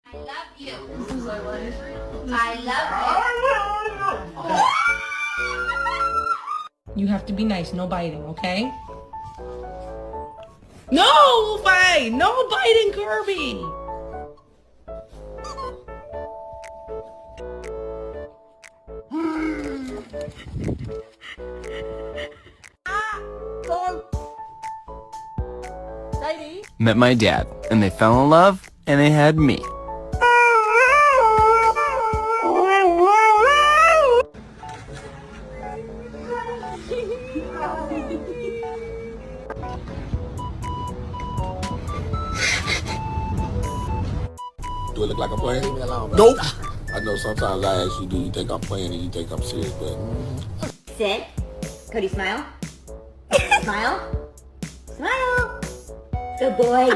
I love you. I love you. You have to be nice, no biting, okay? No fight! No biting, Kirby! Met my dad, and they fell in love, and they had me. Do it look like I'm playing? Leave me alone, bro. Nope. I know sometimes I ask you, do you think I'm playing and you think I'm serious, but... Sit. Cody, smile. Smile. Smile. Good boy.